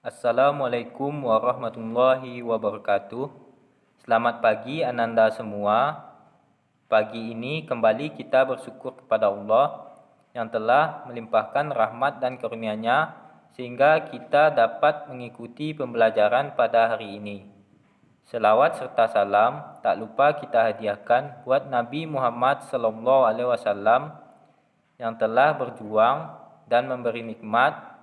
Assalamualaikum warahmatullahi wabarakatuh. Selamat pagi Ananda semua. Pagi ini kembali kita bersyukur kepada Allah yang telah melimpahkan rahmat dan karunia-Nya sehingga kita dapat mengikuti pembelajaran pada hari ini. Selawat serta salam tak lupa kita hadiahkan buat Nabi Muhammad SAW yang telah berjuang dan memberi nikmat,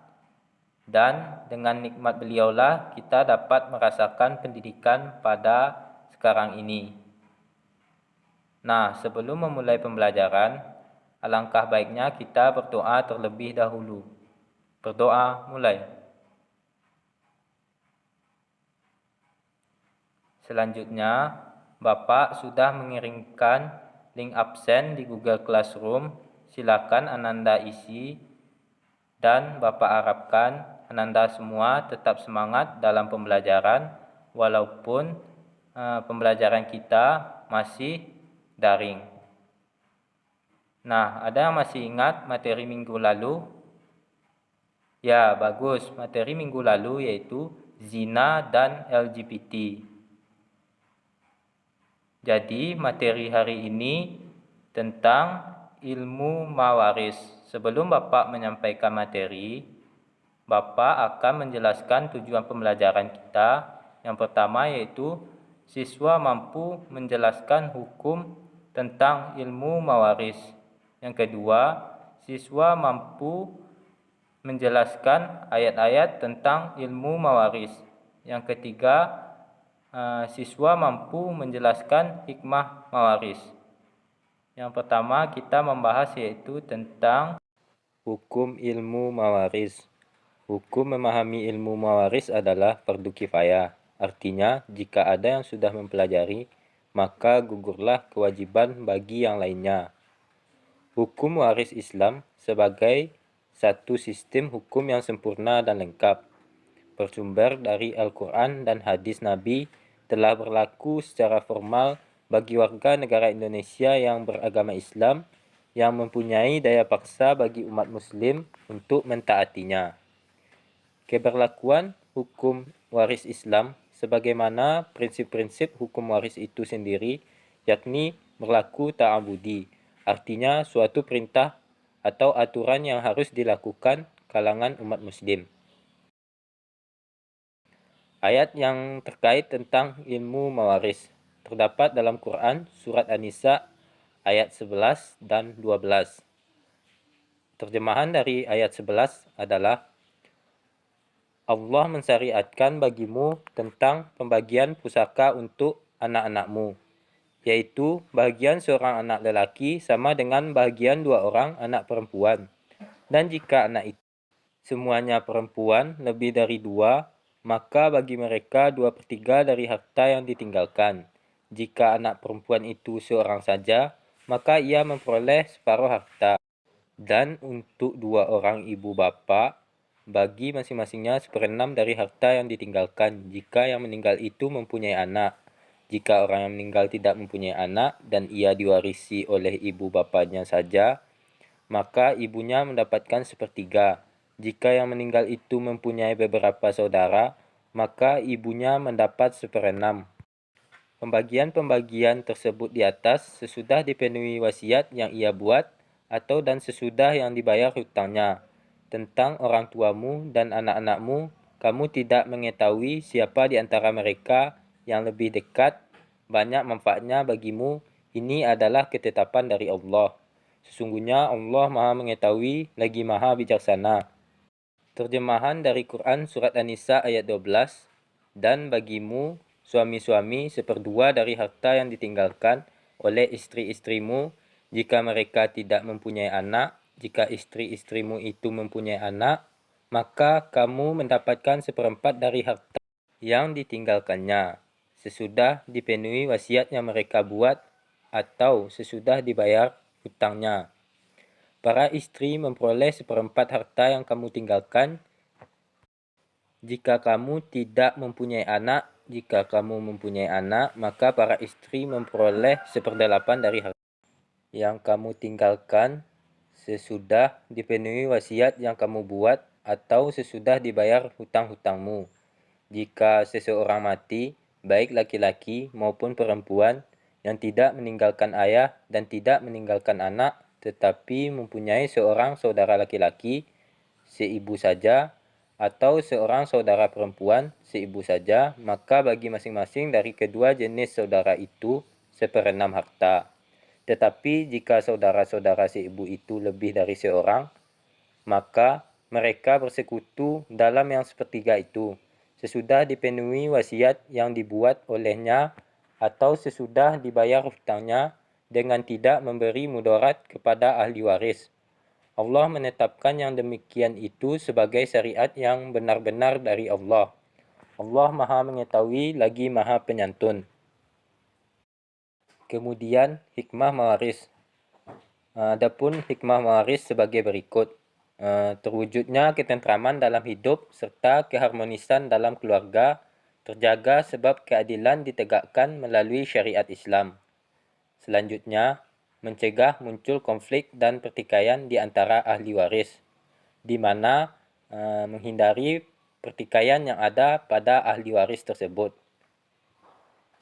dan dengan nikmat beliaulah kita dapat merasakan pendidikan pada sekarang ini. Nah, sebelum memulai pembelajaran, alangkah baiknya kita berdoa terlebih dahulu. Berdoa mulai. Selanjutnya, Bapak sudah mengirimkan link absen di Google Classroom. Silakan Ananda isi dan Bapak harapkan Ananda semua tetap semangat dalam pembelajaran walaupun pembelajaran kita masih daring. Nah, ada yang masih ingat materi minggu lalu? Ya, bagus. Materi minggu lalu yaitu zina dan LGBT. Jadi, materi hari ini tentang ilmu mawaris. Sebelum Bapak menyampaikan materi, Bapak akan menjelaskan tujuan pembelajaran kita. Yang pertama yaitu siswa mampu menjelaskan hukum tentang ilmu mawaris. Yang kedua, siswa mampu menjelaskan ayat-ayat tentang ilmu mawaris. Yang ketiga, siswa mampu menjelaskan hikmah mawaris. Yang pertama kita membahas yaitu tentang hukum ilmu mawaris. Hukum memahami ilmu mawaris adalah fardu kifayah. Artinya, jika ada yang sudah mempelajari, maka gugurlah kewajiban bagi yang lainnya. Hukum waris Islam sebagai satu sistem hukum yang sempurna dan lengkap, bersumber dari Al-Quran dan hadis Nabi, telah berlaku secara formal bagi warga negara Indonesia yang beragama Islam yang mempunyai daya paksa bagi umat muslim untuk mentaatinya. Keberlakuan hukum waris Islam sebagaimana prinsip-prinsip hukum waris itu sendiri, yakni berlaku ta'abudi, artinya suatu perintah atau aturan yang harus dilakukan kalangan umat muslim. Ayat yang terkait tentang ilmu mawaris terdapat dalam Quran surat An-Nisa ayat 11 dan 12. Terjemahan dari ayat 11 adalah Allah mensyariatkan bagimu tentang pembagian pusaka untuk anak-anakmu, yaitu bagian seorang anak lelaki sama dengan bagian dua orang anak perempuan. Dan jika anak itu semuanya perempuan lebih dari dua, maka bagi mereka 2/3 dari harta yang ditinggalkan. Jika anak perempuan itu seorang saja, maka ia memperoleh separuh harta. Dan untuk dua orang ibu bapa, bagi masing-masingnya 1/6 dari harta yang ditinggalkan jika yang meninggal itu mempunyai anak. Jika orang yang meninggal tidak mempunyai anak dan ia diwarisi oleh ibu bapanya saja, maka ibunya mendapatkan 1/3. Jika yang meninggal itu mempunyai beberapa saudara, maka ibunya mendapat 1/6. Pembagian-pembagian tersebut di atas sesudah dipenuhi wasiat yang ia buat atau dan sesudah yang dibayar hutangnya. Tentang orang tuamu dan anak-anakmu, kamu tidak mengetahui siapa di antara mereka yang lebih dekat, banyak manfaatnya bagimu. Ini adalah ketetapan dari Allah. Sesungguhnya Allah Maha Mengetahui lagi Maha Bijaksana. Terjemahan dari Quran surat An-Nisa ayat 12. Dan bagimu suami-suami 1/2 dari harta yang ditinggalkan oleh istri-istrimu jika mereka tidak mempunyai anak. Jika istri-istrimu itu mempunyai anak, maka kamu mendapatkan 1/4 dari harta yang ditinggalkannya sesudah dipenuhi wasiat yang mereka buat atau sesudah dibayar hutangnya. Para istri memperoleh 1/4 harta yang kamu tinggalkan jika kamu tidak mempunyai anak. Jika kamu mempunyai anak, maka para istri memperoleh 1/8 dari harta yang kamu tinggalkan sesudah dipenuhi wasiat yang kamu buat atau sesudah dibayar hutang-hutangmu. Jika seseorang mati, baik laki-laki maupun perempuan, yang tidak meninggalkan ayah dan tidak meninggalkan anak, tetapi mempunyai seorang saudara laki-laki, seibu saja, atau seorang saudara perempuan, seibu saja, maka bagi masing-masing dari kedua jenis saudara itu seperenam harta. Tetapi jika saudara-saudara seibu itu lebih dari seorang, maka mereka bersekutu dalam yang sepertiga itu, sesudah dipenuhi wasiat yang dibuat olehnya atau sesudah dibayar hutangnya dengan tidak memberi mudarat kepada ahli waris. Allah menetapkan yang demikian itu sebagai syariat yang benar-benar dari Allah. Allah Maha Mengetahui lagi Maha Penyantun. Kemudian hikmah mewaris. Adapun hikmah mewaris sebagai berikut. Terwujudnya ketentraman dalam hidup serta keharmonisan dalam keluarga terjaga sebab keadilan ditegakkan melalui syariat Islam. Selanjutnya, mencegah muncul konflik dan pertikaian di antara ahli waris, di mana menghindari pertikaian yang ada pada ahli waris tersebut.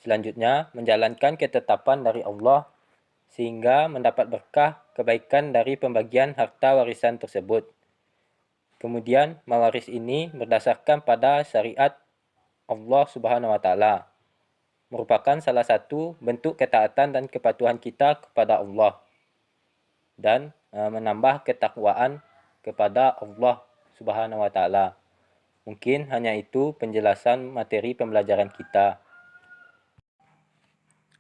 Selanjutnya, menjalankan ketetapan dari Allah sehingga mendapat berkah kebaikan dari pembagian harta warisan tersebut. Kemudian, mewaris ini berdasarkan pada syariat Allah Subhanahu wa taala, merupakan salah satu bentuk ketaatan dan kepatuhan kita kepada Allah dan menambah ketakwaan kepada Allah Subhanahu wa taala. Mungkin hanya itu penjelasan materi pembelajaran kita.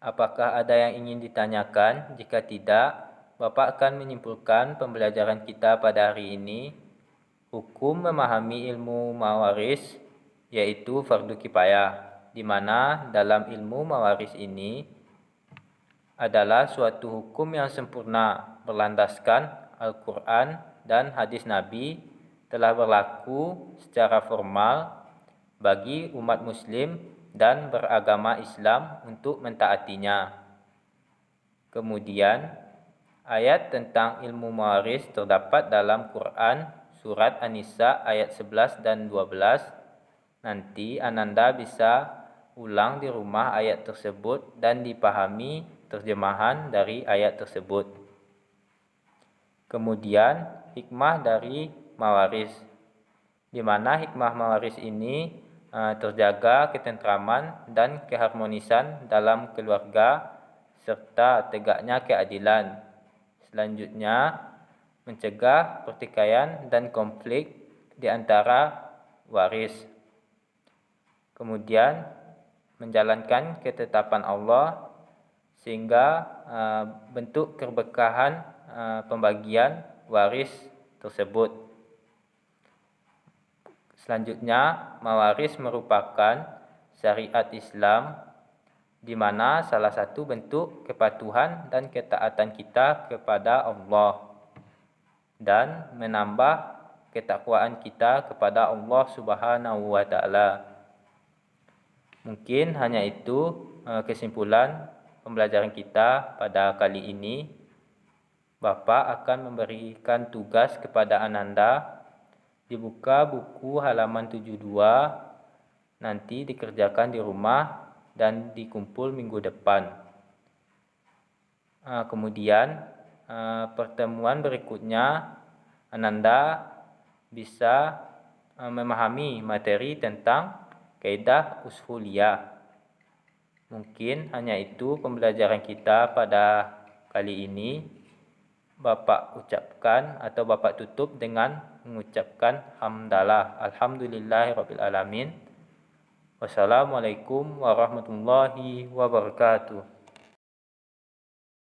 Apakah ada yang ingin ditanyakan? Jika tidak, Bapak akan menyimpulkan pembelajaran kita pada hari ini. Hukum memahami ilmu mawaris yaitu fardu kifayah, di mana dalam ilmu mawaris ini adalah suatu hukum yang sempurna berlandaskan Al-Quran dan hadis Nabi telah berlaku secara formal bagi umat muslim dan beragama Islam untuk mentaatinya. Kemudian, ayat tentang ilmu mawaris terdapat dalam Quran surat An-Nisa ayat 11 dan 12. Nanti Ananda bisa ulang di rumah ayat tersebut dan dipahami terjemahan dari ayat tersebut. Kemudian, hikmah dari mawaris, di mana hikmah mawaris ini terjaga ketentraman dan keharmonisan dalam keluarga serta tegaknya keadilan. Selanjutnya, mencegah pertikaian dan konflik di antara waris. Kemudian, menjalankan ketetapan Allah sehingga bentuk keberkahan pembagian waris tersebut. Selanjutnya, mawaris merupakan syariat Islam di mana salah satu bentuk kepatuhan dan ketaatan kita kepada Allah dan menambah ketakwaan kita kepada Allah Subhanahu wa taala. Mungkin hanya itu kesimpulan pembelajaran kita pada kali ini. Bapak akan memberikan tugas kepada Ananda, dibuka buku halaman 72, nanti dikerjakan di rumah dan dikumpul minggu depan. Kemudian pertemuan berikutnya Ananda bisa memahami materi tentang kaidah ushuliyah. Mungkin hanya itu pembelajaran kita pada kali ini. Bapak ucapkan atau Bapak tutup dengan mengucapkan hamdalah. Alhamdulillahirabbil alamin. Wassalamualaikum warahmatullahi wabarakatuh.